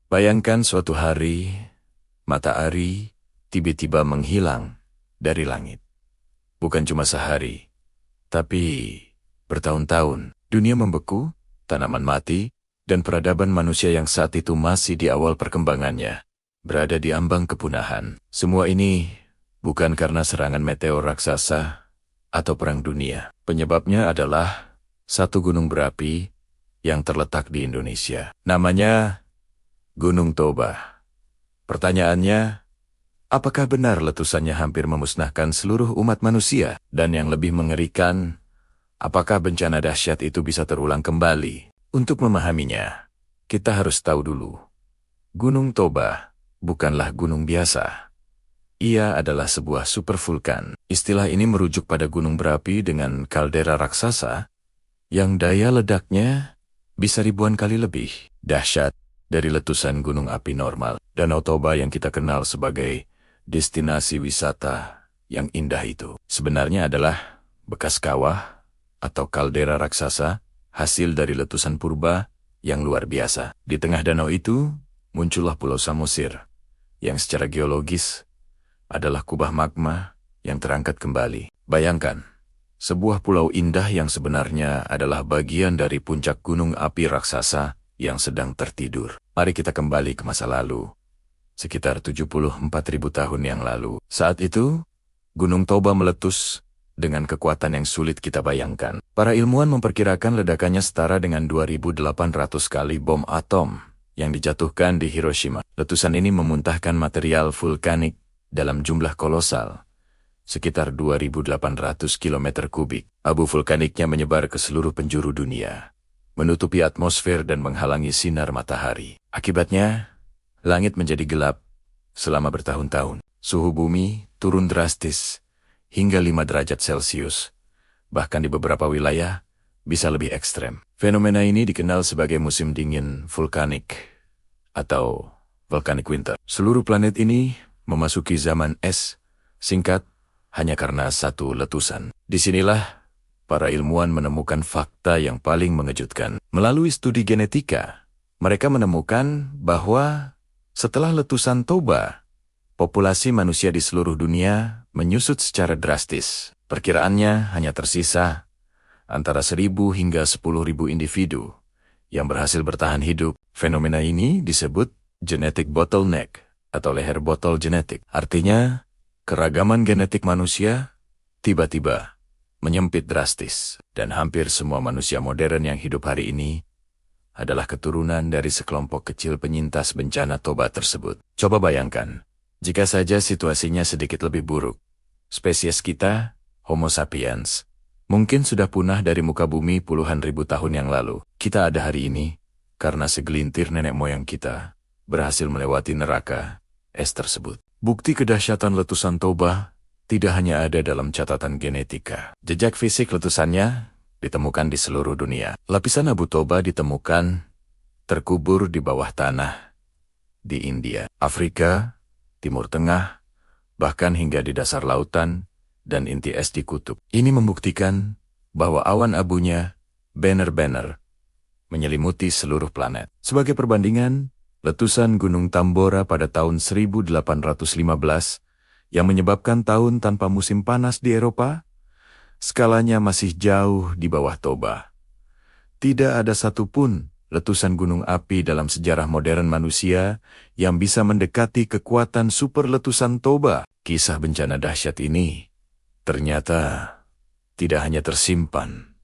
Bayangkan suatu hari, matahari tiba-tiba menghilang dari langit. Bukan cuma sehari, tapi bertahun-tahun. Dunia membeku, tanaman mati, dan peradaban manusia yang saat itu masih di awal perkembangannya berada di ambang kepunahan. Semua ini bukan karena serangan meteor raksasa atau perang dunia. Penyebabnya adalah satu gunung berapi yang terletak di Indonesia. Namanya Gunung Toba. Pertanyaannya, apakah benar letusannya hampir memusnahkan seluruh umat manusia? Dan yang lebih mengerikan, apakah bencana dahsyat itu bisa terulang kembali? Untuk memahaminya, kita harus tahu dulu, Gunung Toba bukanlah gunung biasa. Ia adalah sebuah supervulkan. Istilah ini merujuk pada gunung berapi dengan kaldera raksasa yang daya ledaknya bisa ribuan kali lebih dahsyat dari letusan gunung api normal. Danau Toba yang kita kenal sebagai destinasi wisata yang indah itu sebenarnya adalah bekas kawah atau kaldera raksasa hasil dari letusan purba yang luar biasa. Di tengah danau itu muncullah Pulau Samosir yang secara geologis adalah kubah magma yang terangkat kembali. Bayangkan, sebuah pulau indah yang sebenarnya adalah bagian dari puncak gunung api raksasa yang sedang tertidur. Mari kita kembali ke masa lalu, sekitar 74.000 tahun yang lalu. Saat itu, Gunung Toba meletus dengan kekuatan yang sulit kita bayangkan. Para ilmuwan memperkirakan ledakannya setara dengan 2.800 kali bom atom yang dijatuhkan di Hiroshima. Letusan ini memuntahkan material vulkanik dalam jumlah kolosal, sekitar 2.800 km kubik. Abu vulkaniknya menyebar ke seluruh penjuru dunia, menutupi atmosfer dan menghalangi sinar matahari. Akibatnya, langit menjadi gelap selama bertahun-tahun. Suhu bumi turun drastis hingga 5 derajat Celcius. Bahkan di beberapa wilayah bisa lebih ekstrem. Fenomena ini dikenal sebagai musim dingin vulkanik atau volcanic winter. Seluruh planet ini memasuki zaman es singkat hanya karena satu letusan. Disinilah para ilmuwan menemukan fakta yang paling mengejutkan. Melalui studi genetika, mereka menemukan bahwa setelah letusan Toba, populasi manusia di seluruh dunia menyusut secara drastis. Perkiraannya hanya tersisa antara 1.000 hingga 10.000 individu yang berhasil bertahan hidup. Fenomena ini disebut genetic bottleneck atau leher botol genetik. Artinya, keragaman genetik manusia tiba-tiba menyempit drastis, dan hampir semua manusia modern yang hidup hari ini adalah keturunan dari sekelompok kecil penyintas bencana Toba tersebut. Coba bayangkan, jika saja situasinya sedikit lebih buruk, spesies kita, Homo sapiens, mungkin sudah punah dari muka bumi puluhan ribu tahun yang lalu. Kita ada hari ini karena segelintir nenek moyang kita berhasil melewati neraka es tersebut. Bukti kedahsyatan letusan Toba tidak hanya ada dalam catatan genetika. Jejak fisik letusannya ditemukan di seluruh dunia. Lapisan abu Toba ditemukan terkubur di bawah tanah di India, Afrika, Timur Tengah, bahkan hingga di dasar lautan dan inti es di kutub. Ini membuktikan bahwa awan abunya benar-benar menyelimuti seluruh planet. Sebagai perbandingan, letusan Gunung Tambora pada tahun 1815 yang menyebabkan tahun tanpa musim panas di Eropa, skalanya masih jauh di bawah Toba. Tidak ada satupun letusan gunung api dalam sejarah modern manusia yang bisa mendekati kekuatan super letusan Toba. Kisah bencana dahsyat ini ternyata tidak hanya tersimpan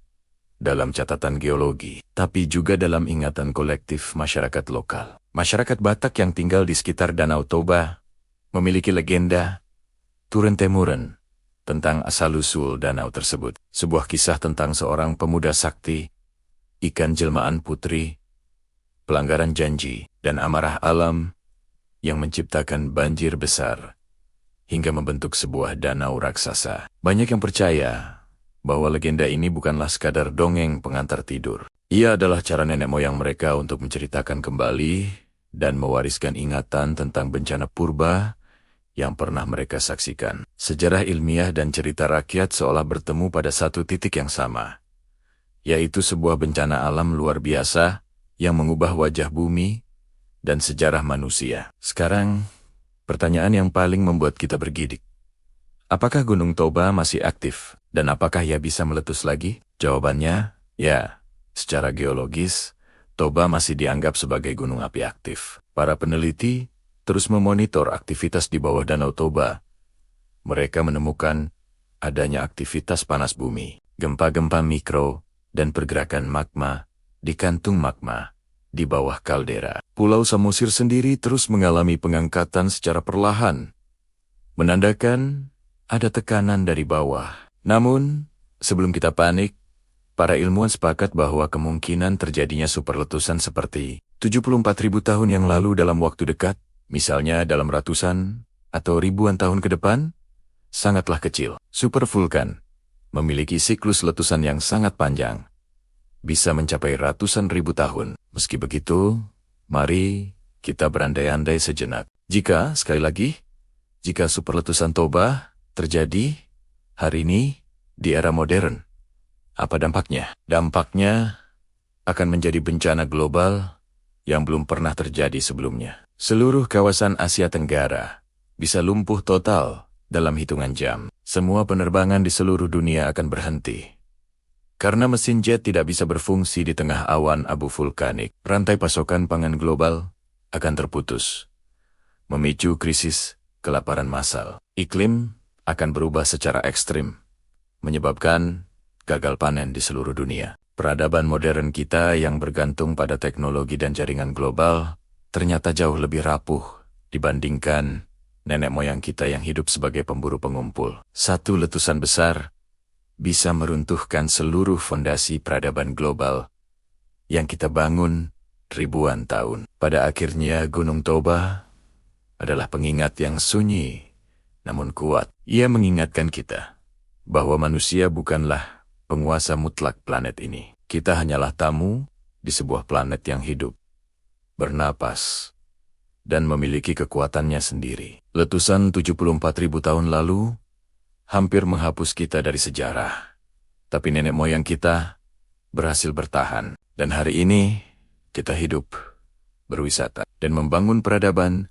dalam catatan geologi, tapi juga dalam ingatan kolektif masyarakat lokal. Masyarakat Batak yang tinggal di sekitar Danau Toba memiliki legenda turun-temurun tentang asal-usul danau tersebut. Sebuah kisah tentang seorang pemuda sakti, ikan jelmaan putri, pelanggaran janji, dan amarah alam yang menciptakan banjir besar hingga membentuk sebuah danau raksasa. Banyak yang percaya bahwa legenda ini bukanlah sekadar dongeng pengantar tidur. Ia adalah cara nenek moyang mereka untuk menceritakan kembali dan mewariskan ingatan tentang bencana purba yang pernah mereka saksikan. Sejarah ilmiah dan cerita rakyat seolah bertemu pada satu titik yang sama, yaitu sebuah bencana alam luar biasa yang mengubah wajah bumi dan sejarah manusia. Sekarang, pertanyaan yang paling membuat kita bergidik. Apakah Gunung Toba masih aktif, dan apakah ia bisa meletus lagi? Jawabannya, ya. Secara geologis, Toba masih dianggap sebagai gunung api aktif. Para peneliti terus memonitor aktivitas di bawah Danau Toba. Mereka menemukan adanya aktivitas panas bumi, gempa-gempa mikro, dan pergerakan magma di kantung magma di bawah kaldera. Pulau Samosir sendiri terus mengalami pengangkatan secara perlahan, menandakan ada tekanan dari bawah. Namun, sebelum kita panik, para ilmuwan sepakat bahwa kemungkinan terjadinya superletusan seperti 74.000 tahun yang lalu dalam waktu dekat, misalnya dalam ratusan atau ribuan tahun ke depan, sangatlah kecil. Supervulkan memiliki siklus letusan yang sangat panjang, bisa mencapai ratusan ribu tahun. Meski begitu, mari kita berandai-andai sejenak. Sekali lagi, jika superletusan Toba terjadi hari ini di era modern, apa dampaknya? Dampaknya akan menjadi bencana global yang belum pernah terjadi sebelumnya. Seluruh kawasan Asia Tenggara bisa lumpuh total dalam hitungan jam. Semua penerbangan di seluruh dunia akan berhenti. Karena mesin jet tidak bisa berfungsi di tengah awan abu vulkanik, rantai pasokan pangan global akan terputus, memicu krisis kelaparan massal. Iklim akan berubah secara ekstrim, menyebabkan gagal panen di seluruh dunia. Peradaban modern kita yang bergantung pada teknologi dan jaringan global ternyata jauh lebih rapuh dibandingkan nenek moyang kita yang hidup sebagai pemburu pengumpul. Satu letusan besar bisa meruntuhkan seluruh fondasi peradaban global yang kita bangun ribuan tahun. Pada akhirnya Gunung Toba adalah pengingat yang sunyi namun kuat. Ia mengingatkan kita bahwa manusia bukanlah penguasa mutlak planet ini. Kita hanyalah tamu di sebuah planet yang hidup, bernapas, dan memiliki kekuatannya sendiri. Letusan 74.000 tahun lalu hampir menghapus kita dari sejarah. Tapi nenek moyang kita berhasil bertahan. Dan hari ini kita hidup, berwisata, dan membangun peradaban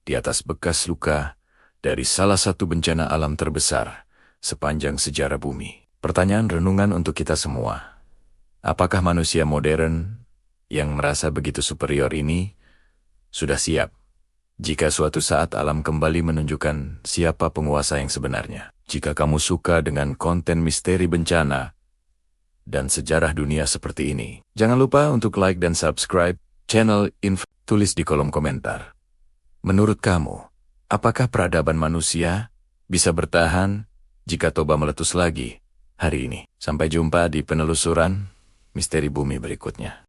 di atas bekas luka dari salah satu bencana alam terbesar sepanjang sejarah bumi. Pertanyaan renungan untuk kita semua. Apakah manusia modern yang merasa begitu superior ini sudah siap jika suatu saat alam kembali menunjukkan siapa penguasa yang sebenarnya? Jika kamu suka dengan konten misteri bencana dan sejarah dunia seperti ini, jangan lupa untuk like dan subscribe channel Info. Tulis di kolom komentar. Menurut kamu, apakah peradaban manusia bisa bertahan jika Toba meletus lagi hari ini? Sampai jumpa di penelusuran misteri bumi berikutnya.